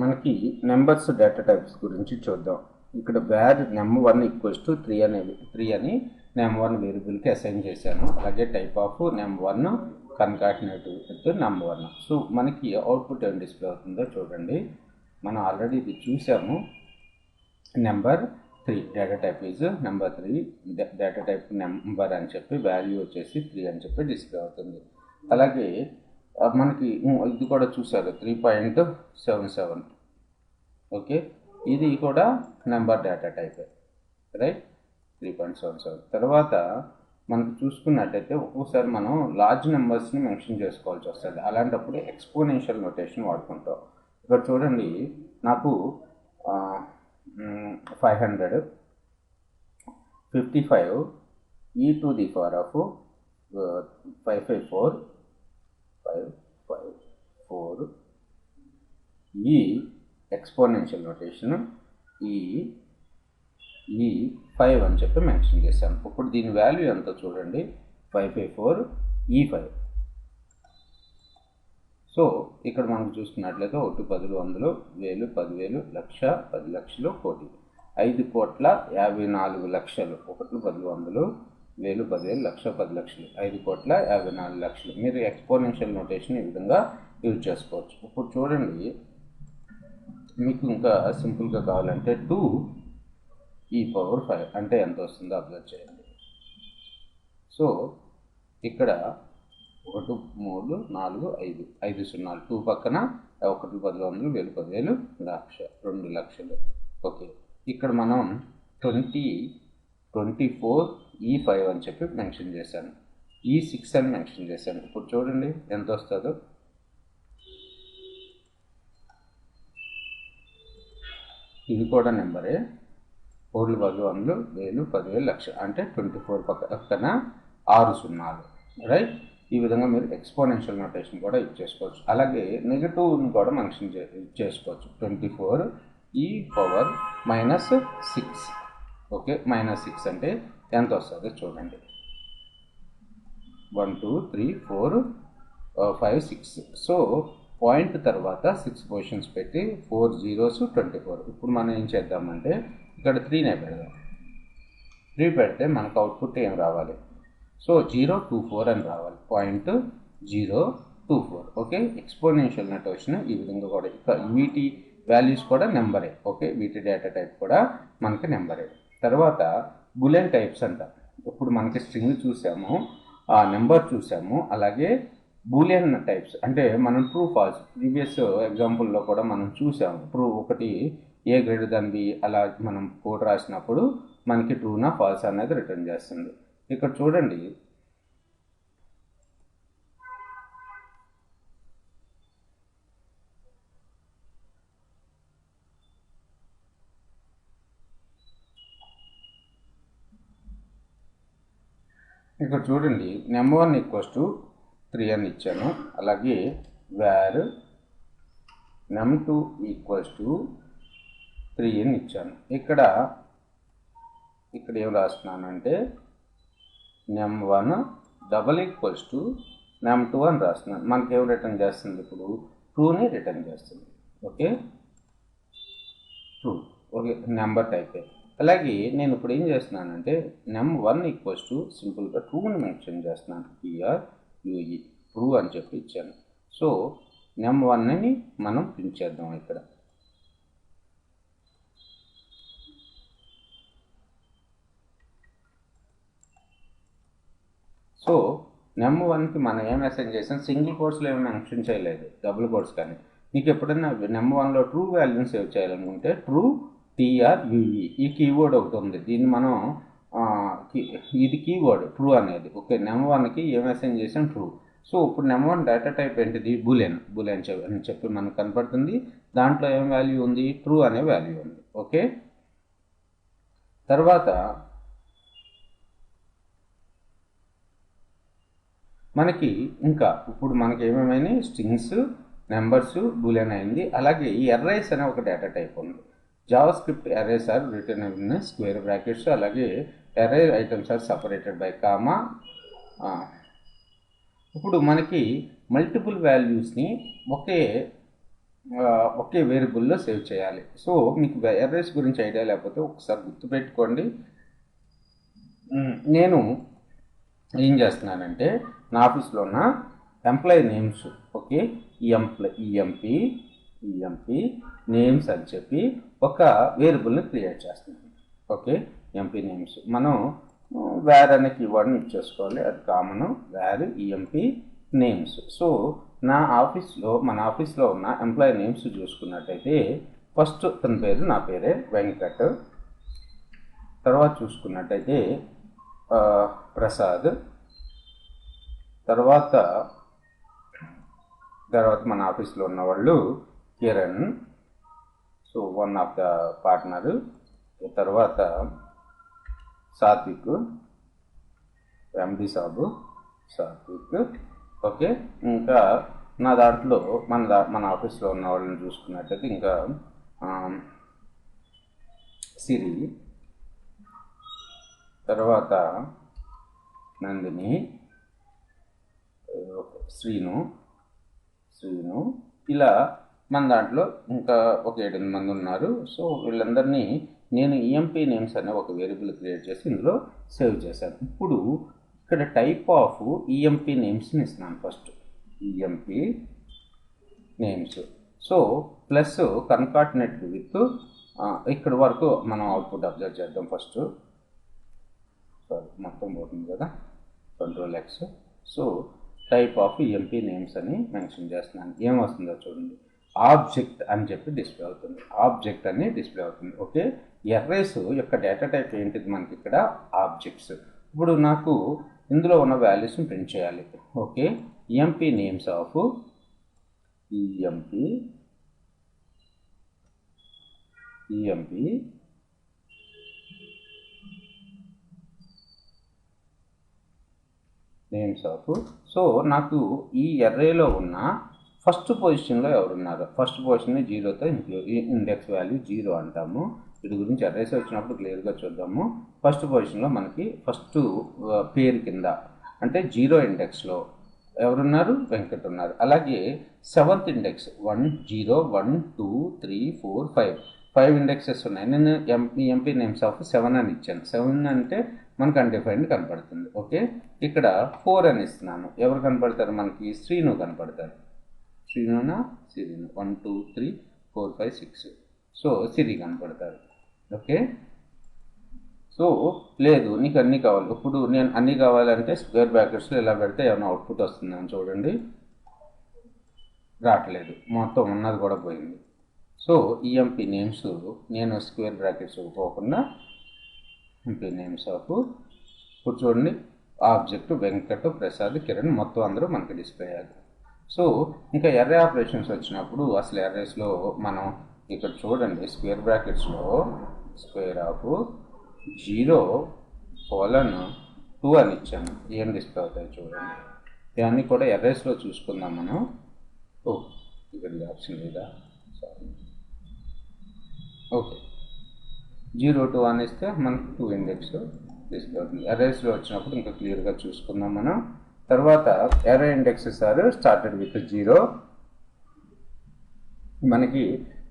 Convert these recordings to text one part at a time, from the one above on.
మనకి numbers data types గురించి చూద్దాం. ఇక్కడ వేర్ num1 ఈక్వల్స్ టు 3 అని num1 వేరియబుల్కి అసైన్ చేశాను. అలాగే type of num1 concatenative with num1. So మనకి అవుట్పుట్ ఏం డిస్ప్లే అవుతుందో చూడండి. మనం ఆల్రెడీ ఇది చూసాము. Number 3 data type is number 3 data type number అని చెప్పి వాల్యూ వచ్చేసి 3 అని చెప్పి డిస్ప్లే అవుతుంది. అలాగే మనకి ఇది కూడా చూసారు 3.77. ఓకే, ఇది కూడా నెంబర్ డేటా టైప్, రైట్. 3.77 తర్వాత మనకు చూసుకున్నట్టయితే ఒక్కోసారి మనం లార్జ్ నెంబర్స్ని మెన్షన్ చేసుకోవాల్సి వస్తుంది. అలాంటప్పుడు ఎక్స్పోనెన్షియల్ నోటేషన్ వాడుకుంటాం. ఇక్కడ చూడండి, నాకు 555 e to the power of 554 ఈ ఎక్స్పోనెన్షియల్ నోటేషన్ ఈ 5 అని చెప్పి మెన్షన్ చేశాను. ఇప్పుడు దీని వాల్యూ ఎంతో చూడండి, 554 e5. సో ఇక్కడ మనకు చూసుకున్నట్లయితే 1 10 100 1000 10,000 లక్ష 10 లక్షలు కోటి 5,54,00,000 1 10 100 1000 10,000 లక్ష 10 లక్షలు 5,54,00,000. మీరు ఎక్స్పోనెన్షియల్ నోటేషన్ ఈ విధంగా యూజ్ చేసుకోవచ్చు. ఇప్పుడు చూడండి, మీకు ఇంకా సింపుల్గా కావాలంటే 2e5 అంటే ఎంత వస్తుందో అబ్జర్వ్ చేయండి. సో ఇక్కడ 1 3 4 5 5 సున్నాలు 2 పక్కన 1 10 100 1000 10,000 లక్ష 2 లక్షలు. ఓకే, ఇక్కడ మనం 24 e5 అని చెప్పి మెన్షన్ చేశాను, e6 అని మెన్షన్ చేశాను. ఇప్పుడు చూడండి ఎంత వస్తుందో. ఇది కూడా నెంబరే, 1 10 100 1000 10,000 లక్ష అంటే 24 పక్కన 6 సున్నాలు, రైట్. ఈ విధంగా మీరు ఎక్స్పోనెన్షియల్ నోటేషన్ కూడా యూజ్ చేసుకోవచ్చు. అలాగే నెగటివ్ని కూడా మెన్షన్ చేసుకోవచ్చు. 24 e⁻⁻6. ఓకే, -6 అంటే ఎంత వస్తుందో చూడండి. 1 2 3 4 5 6. సో పాయింట్ తర్వాత 6 పొజిషన్స్ పెట్టి 4 zeros 24. ఇప్పుడు మనం ఏం చేద్దామంటే ఇక్కడ 3నే పెడదాం. 3 పెడితే మనకు అవుట్పుట్ ఏం రావాలి? సో 024 అని రావాలి, 0.024. ఓకే, ఎక్స్పోనెన్షియల్ నోటేషన్ ఈ విధంగా కూడా. వీటి వాల్యూస్ కూడా నెంబరే. ఓకే, వీటి డేటా టైప్ కూడా మనకి నెంబరే. తర్వాత బులియన్ టైప్స్ అంట. ఇప్పుడు మనకి స్ట్రింగ్ చూసాము, నెంబర్ చూసాము, అలాగే బూలియన్ టైప్స్ అంటే మనం ట్రూ ఫాల్స్ ప్రీవియస్ ఎగ్జాంపుల్లో కూడా మనం చూసాము. ట్రూ ఒకటి a greater b అలా మనం కోడ్ రాసినప్పుడు మనకి ట్రూనా ఫాల్స్ అనేది రిటర్న్ చేస్తుంది. ఇక్కడ చూడండి, ఇక్కడ చూడండి num1 ఈక్వల్స్ టు 3 అని ఇచ్చాను. అలాగే వేర్ num2 ఈక్వల్స్ టు 3 అని ఇచ్చాను. ఇక్కడ ఏం రాస్తున్నానంటే num1 double equals to num2 అని రాస్తున్నాను. మనకి ఏం రిటర్న్ చేస్తుంది? ఇప్పుడు ట్రూని రిటర్న్ చేస్తుంది. Okay, true. ఓకే, నెంబర్ టైపే. అలాగే నేను ఇప్పుడు ఏం చేస్తున్నానంటే num1 ఈక్వల్స్ టు సింపుల్గా ట్రూని మెన్షన్ చేస్తున్నాను. TRUE ట్రూ అని చెప్పి ఇచ్చాను. సో num1ని మనం ప్రింట్ చేద్దాం ఇక్కడ. సో num1కి మనం ఏం మెసేజ్ చేసాం? సింగిల్ కోడ్స్లో ఏమి మెన్షన్ చేయలేదు, డబుల్ కోడ్స్. కానీ మీకు ఎప్పుడైనా num1లో ట్రూ వాల్యూని సేవ్ చేయాలనుకుంటే ట్రూ TRUE ఈ కీవర్డ్ ఒకటి ఉంది. దీన్ని మనం ఇది కీవర్డ్ ట్రూ అనేది. ఓకే, num1కి ఏం మెసేజ్ చేసాం? ట్రూ. సో ఇప్పుడు num1 డేటా టైప్ ఏంటిది? బూలియన్ అని చెప్పి మనకు కనపడుతుంది. దాంట్లో ఏం వాల్యూ ఉంది? ట్రూ అనే వాల్యూ ఉంది. ఓకే, తర్వాత మనకి ఇంకా ఇప్పుడు మనకి ఏమేమైనా స్ట్రింగ్స్, నెంబర్స్, బూలియన్ అయింది. అలాగే ఈ అర్రేస్ అనే ఒక డేటా టైప్ ఉంది. JavaScript arrays are written in square brackets. అలాగే array items are separated by comma. ఇప్పుడు మనకి మల్టిపుల్ వాల్యూస్ని ఒకే ఒకే వేరియబుల్లో సేవ్ చేయాలి. సో మీకు ఎర్రేస్ గురించి ఐడియా లేకపోతే ఒకసారి గుర్తుపెట్టుకోండి. నేను ఏం చేస్తున్నానంటే నా ఆఫీస్లో ఉన్న employee names, okay, EMP names అని చెప్పి ఒక వేరియబుల్ని క్రియేట్ చేస్తున్నాను. ఓకే, ఎంపీ నేమ్స్ మనం వేర్ అనే కీవర్డ్ని ఇచ్చేసుకోవాలి, అది common, var EMP names. So మన ఆఫీస్లో ఉన్న ఎంప్లాయీ నేమ్స్ చూసుకున్నట్టయితే ఫస్ట్ తన పేరు నా పేరే వెంకట్, తర్వాత చూసుకున్నట్టయితే ప్రసాద్, తర్వాత మన ఆఫీస్లో ఉన్నవాళ్ళు Kiran, so one of the partner, తర్వాత సాత్విక్, ఎండి సాత్విక్. ఓకే, ఇంకా నా దాంట్లో మన ఆఫీస్లో ఉన్న వాళ్ళని చూసుకున్నట్టయితే ఇంకా సిరి, తర్వాత నందిని, శ్రీను, ఇలా మన దాంట్లో ఇంకా ఒక 7 మంది ఉన్నారు. సో వీళ్ళందరినీ నేను ఈఎంపీ నేమ్స్ అనే ఒక వేరియబుల్ క్రియేట్ చేసి ఇందులో సేవ్ చేశాను. ఇప్పుడు ఇక్కడ టైప్ ఆఫ్ ఈఎంపీ నేమ్స్ని ఇస్తున్నాను. First EMP names, so plus concatenate with, ఇక్కడ వరకు మనం అవుట్పుట్ అబ్జర్వ్ చేద్దాం. ఫస్ట్ మొత్తం పోతుంది కదా, Ctrl+X. So type of EMP names అని మెన్షన్ చేస్తున్నాను. ఏమొస్తుందో చూడండి, ఆబ్జెక్ట్ అని చెప్పి డిస్ప్లే అవుతుంది, ఆబ్జెక్ట్ అని డిస్ప్లే అవుతుంది. ఓకే, ఎర్రేస్ యొక్క డేటా టైప్ ఏంటిది మనకి ఇక్కడ ఆబ్జెక్ట్స్. ఇప్పుడు నాకు ఇందులో ఉన్న వాల్యూస్ని ప్రింట్ చేయాలి. Okay, EMP names of EMP names of. So నాకు ఈ ఎర్రేలో ఉన్న ఫస్ట్ పొజిషన్లో ఎవరున్నారు, ఫస్ట్ పొజిషన్ని 0తో ఇండెక్స్ వాల్యూ 0 అంటాము. వీటి గురించి ఎర్రేస్ వచ్చినప్పుడు క్లియర్గా చూద్దాము. ఫస్ట్ పొజిషన్లో మనకి ఫస్ట్ పేరు కింద అంటే 0 ఇండెక్స్లో ఎవరున్నారు, వెంకట్ ఉన్నారు. అలాగే 7th ఇండెక్స్ 1 0 1 2 3 4 5 ఇండెక్సెస్ ఉన్నాయి. నేను ఎంపీ నేమ్స్ ఆఫ్ 7 అని ఇచ్చాను. 7 అంటే మనకు అన్డిఫైన్డ్ కనపడుతుంది. ఓకే, ఇక్కడ 4 అని ఇస్తున్నాను. ఎవరు కనపడతారు మనకి, శ్రీను కనపడతారు. శ్రీనునా సిరిను 1 2 3 4 5 6. సో సిరి కనపడతారు. ఓకే, సో లేదు నీకు అన్నీ కావాలి, ఇప్పుడు నేను అన్నీ కావాలంటే స్క్వేర్ బ్రాకెట్స్లో ఇలా పెడితే ఏమైనా అవుట్పుట్ వస్తుందని చూడండి, రావట్లేదు, మొత్తం ఉన్నది కూడా పోయింది. సో ఈఎంపీ నేమ్స్ నేను స్క్వేర్ బ్రాకెట్స్ పోకుండా ఎంపీ నేమ్స్ ఆఫ్, ఇప్పుడు చూడండి ఆబ్జెక్ట్ వెంకట్, ప్రసాద్, కిరణ్ మొత్తం అందరూ మనకి డిస్ప్లే అయ్యారు. సో ఇంకా ఎర్రే ఆపరేషన్స్ వచ్చినప్పుడు అసలు ఎర్రేస్లో మనం ఇక్కడ చూడండి స్క్వేర్ బ్రాకెట్స్లో స్క్వేర్ ఆఫ్ 0:2 అని ఇచ్చాను. ఏం డిస్ప్లే అవుతాయి చూడండి. ఇవన్నీ కూడా ఎర్రేస్లో చూసుకుందాం మనం. ఇక్కడ ఆప్షన్ లేదా, సారీ. ఓకే, 0:2 అని ఇస్తే మనకు 2 ఇండెక్స్ డిస్ప్లే అవుతుంది. ఎర్రేస్లో వచ్చినప్పుడు ఇంకా క్లియర్గా చూసుకుందాం మనం. తర్వాత array indexes are started with 0.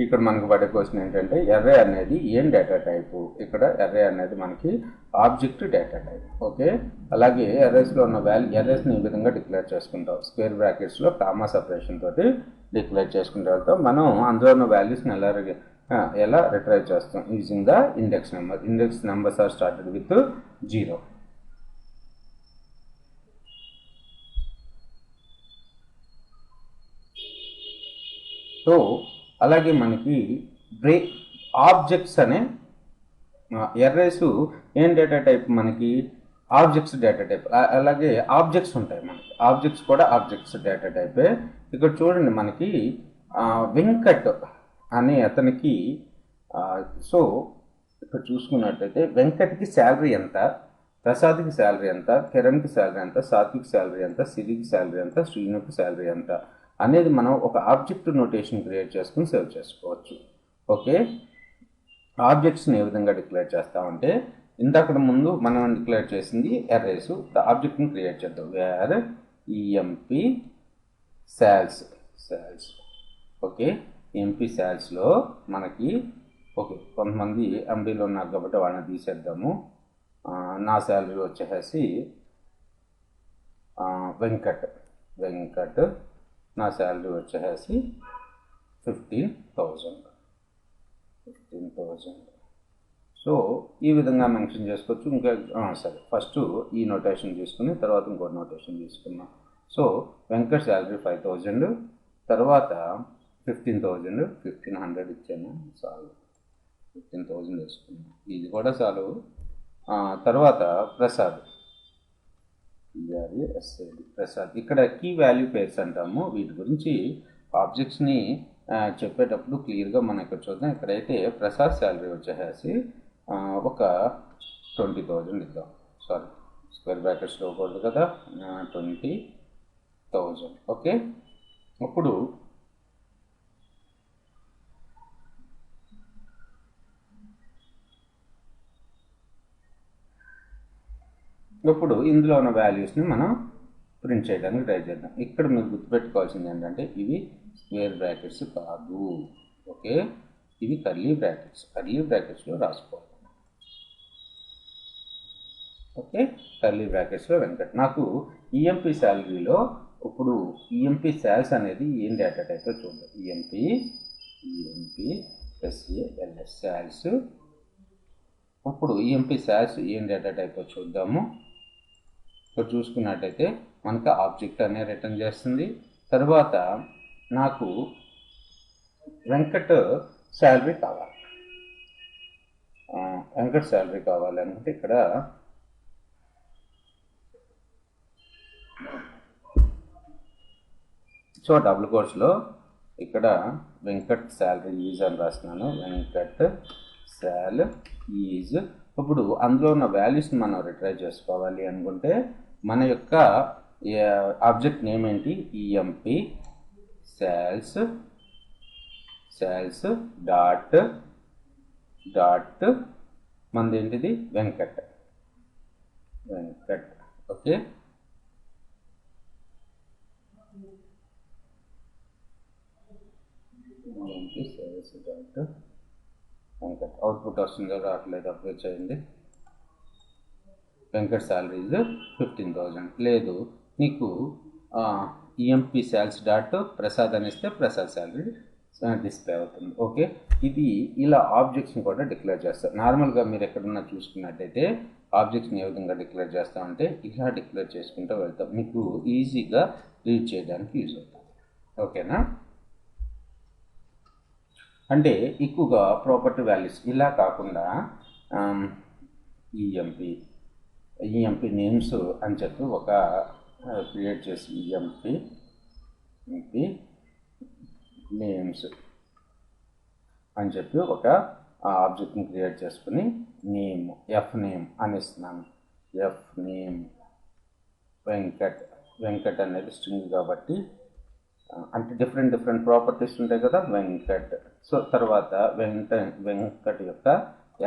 ఇక్కడ మనకు పడే క్వశ్చన్ ఏంటంటే ఎర్రే అనేది ఏం డేటా టైపు, ఇక్కడ ఎర్రే అనేది మనకి ఆబ్జెక్ట్ డేటా టైప్. ఓకే, అలాగే ఎర్రేస్లో ఉన్న ఎర్రేస్ని ఈ విధంగా డిక్లేర్ చేసుకుంటాం. స్క్వేర్ బ్రాకెట్స్లో కామా సపరేషన్ తోటి డిక్లేర్ చేసుకుంటే వెళ్తాం. మనం అందులో ఉన్న వాల్యూస్ని ఎలా రిట్రైవ్ చేస్తాం, using the index numbers are started with 0. So అలాగే మనకి ఆబ్జెక్ట్స్ అనే ఎర్రేస్ ఏం డేటా టైప్ మనకి, ఆబ్జెక్ట్స్ డేటా టైప్. అలాగే ఆబ్జెక్ట్స్ ఉంటాయి మనకి, ఆబ్జెక్ట్స్ కూడా ఆబ్జెక్ట్స్ డేటా టైపే. ఇక్కడ చూడండి మనకి వెంకట్ అనే అతనికి, సో ఇక్కడ చూసుకున్నట్టయితే వెంకట్కి శాలరీ ఎంత, ప్రసాద్కి శాలరీ ఎంత, కిరణ్కి శాలరీ ఎంత, సాత్విక్ శాలరీ ఎంత, సిరికి శాలరీ ఎంత, శ్రీనుకి శాలరీ ఎంత అనేది మనం ఒక ఆబ్జెక్ట్ నోటేషన్ క్రియేట్ చేసుకుని సేవ్ చేసుకోవచ్చు. ఓకే, ఆబ్జెక్ట్స్ని ఏ విధంగా డిక్లేర్ చేస్తామంటే ఇంతకు ముందు మనం డిక్లేర్ చేసింది ఎర్రేస్, ఆబ్జెక్ట్ని క్రియేట్ చేద్దాం. Var EMP sales. Okay, EMP శాల్స్లో మనకి ఓకే కొంతమంది ఎండీలో ఉన్నారు కాబట్టి వాళ్ళని తీసేద్దాము. నా శాలరీ వచ్చేసి వెంకట్ నా శాలరీ వచ్చేసి 15,000. సో ఈ విధంగా మెన్షన్ చేసుకోవచ్చు. ఇంకా సరే ఫస్ట్ ఈ నోటేషన్ తీసుకుని తర్వాత ఇంకోటి నోటేషన్ తీసుకున్నాం. సో వెంకట్ శాలరీ 5,000, తర్వాత 15,000, 1,500 ఇచ్చాను చాలు. 15,000 వేసుకున్నాం, ఇది కూడా చాలు. తర్వాత ప్రసాద్ ప్రసాద్ ఇక్కడ కీ వాల్యూ పేర్స్ అంటాము. వీటి గురించి ఆబ్జెక్ట్స్ని చెప్పేటప్పుడు క్లియర్గా మనం ఇక్కడ చూద్దాం. ఇక్కడైతే ప్రసాద్ శాలరీ వచ్చేసి ఒక 20,000 ఇద్దాం. సారీ స్క్వేర్ బ్రాకెట్స్లో ఇవ్వకూడదు కదా, 20,000. ఓకే, ఇప్పుడు ఇందులో ఉన్న వాల్యూస్ని మనం ప్రింట్ చేయడానికి ట్రై చేద్దాం. ఇక్కడ మీరు గుర్తుపెట్టుకోవాల్సింది ఏంటంటే ఇవి స్క్వేర్ బ్రాకెట్స్ కాదు. ఓకే, ఇవి కర్లీ బ్రాకెట్స్లో రాసుకోవాలి. ఓకే, కర్లీ బ్రాకెట్స్లో వెంకట్. నాకు ఈఎంపీ శాలరీలో ఇప్పుడు ఈఎంపీ శాల్స్ అనేది ఏం డేటా టైప్ చూద్దాం. EMP SALS sals. ఇప్పుడు ఈఎంపీ శాల్స్ ఏం డేటా టైప్ చూద్దాము. ఇక్కడ చూసుకున్నట్టయితే మనకు ఆబ్జెక్ట్ అనే రిటర్న్ చేస్తుంది. తర్వాత నాకు వెంకట్ శాలరీ కావాలి. వెంకట్ శాలరీ కావాలి అనుకుంటే ఇక్కడ సో డబుల్ కోట్స్లో ఇక్కడ వెంకట్ శాలరీ ఈజ్ అని రాస్తున్నాను. వెంకట్ శాల్ ఈజ్. ఇప్పుడు అందులో ఉన్న వాల్యూస్ని మనం రిట్రైవ్ చేసుకోవాలి అనుకుంటే మన యొక్క ఆబ్జెక్ట్ నేమ్ ఏంటి, ఈఎంపీ శాల్స్ డాట్ మనది ఏంటిది వెంకట్. ఓకే, వెంకట్ అవుట్పుట్ వస్తుందో రావట్లేదు, అప్లై చేయండి. వెంకట్ శాలరీస్ 15,000. లేదు నీకు ఈఎంపీ శాల్స్ డాట్ ప్రసాద్ అనిస్తే ప్రసాద్ శాలరీ డిస్ప్లే అవుతుంది. ఓకే, ఇది ఇలా ఆబ్జెక్ట్స్ని కూడా డిక్లేర్ చేస్తారు. నార్మల్గా మీరు ఎక్కడన్నా చూసుకున్నట్టయితే ఆబ్జెక్ట్స్ని ఏ విధంగా డిక్లేర్ చేస్తామంటే ఇలా డిక్లేర్ చేసుకుంటూ వెళ్తాం. మీకు ఈజీగా రీడ్ చేయడానికి యూజ్ అవుతుంది. ఓకేనా, అంటే ఎక్కువగా ప్రాపర్టీ వాల్యూస్ ఇలా కాకుండా ఈఎంపీ నేమ్స్ అని చెప్పి ఒక క్రియేట్ చేసి ఈఎంపీ నేమ్స్ అని చెప్పి ఒక ఆబ్జెక్ట్ని క్రియేట్ చేసుకుని నేమ్ నేమ్ అని ఇస్తున్నాను. నేమ్ వెంకట్ అనేది స్ట్రింగ్ కాబట్టి అంటే డిఫరెంట్ ప్రాపర్టీస్ ఉంటాయి కదా వెంకట్. సో తర్వాత వెంకట్ యొక్క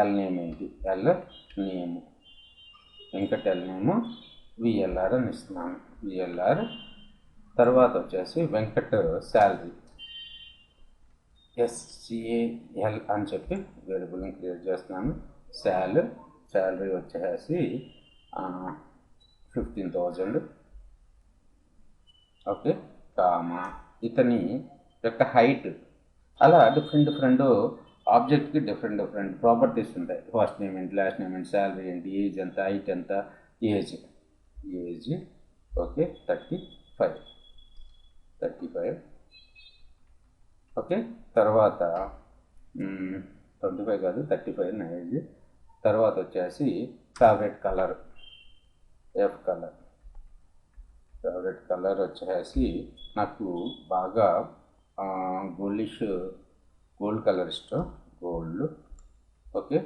ఎల్ నేమ్ ఏంటి, వెంకట్ ఎల్ నేమ్ VLR అని ఇస్తున్నాను. VLR తర్వాత వచ్చేసి వెంకట్ శాలరీ SCAL అని చెప్పి వేరియబుల్ని క్రియేట్ చేస్తున్నాను. శాలరీ వచ్చేసి 15,000. ఓకే, కామా ఇతని యొక్క హైట్. అలా డిఫరెంట్ ఆబ్జెక్ట్కి డిఫరెంట్ ప్రాపర్టీస్ ఉంటాయి. ఫస్ట్ నేమ్ ఏంటి, లాస్ట్ నేమ్ ఏంటి, శాలరీ ఏంటి, ఏజ్ ఎంత, హైట్ ఎంత, ఏజ్ ఓకే 35. ఓకే, తర్వాత 25 కాదు 35 నా ఏజ్. తర్వాత వచ్చేసి ఫేవరెట్ కలర్ ఫేవరెట్ కలర్ వచ్చేసి నాకు బాగా గోల్డ్ కలర్ ఇష్టం, గోల్డ్. Okay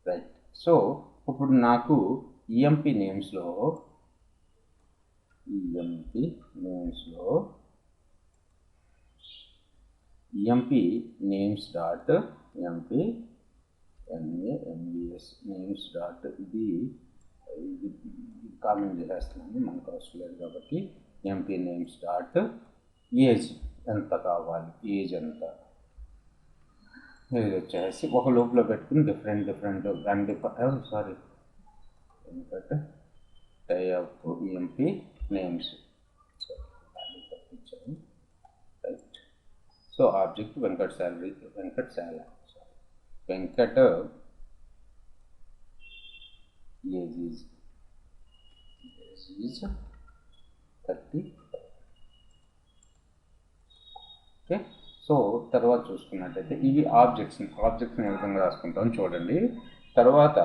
right. సో ఇప్పుడు నాకు ఈఎంపీ నేమ్స్లో EMP names dot names dot ఇది కామెంట్ చేసేస్తున్నాను, మనకు అవసరం లేదు కాబట్టి. ఎంపీ నేమ్స్ డాట్ ఏజ్ ఎంత కావాలి, ఏజ్ ఎంత, ఇది వచ్చేసి ఒక లూప్లో పెట్టుకుని డిఫరెంట్ సారీ ఎందుకంటే type EMP names right. So object Venkat salary Venkat age is 30. Okay. So తర్వాత చూసుకున్నట్టయితే ఇవి ఆబ్జెక్ట్స్ని ఏ విధంగా రాసుకుంటామని చూడండి. తర్వాత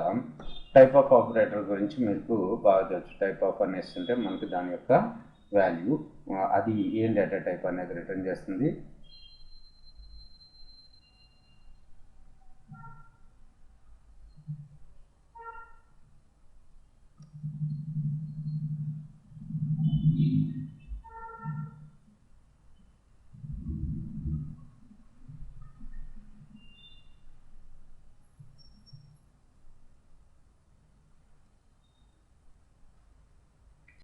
టైప్ ఆఫ్ ఆపరేటర్ గురించి మీకు బాగా తెలుసు. టైప్ ఆఫ్ అనేసి అంటే మనకి దాని యొక్క వాల్యూ, అది ఏం డేటా టైప్ అనేది రిటర్న్ చేస్తుంది,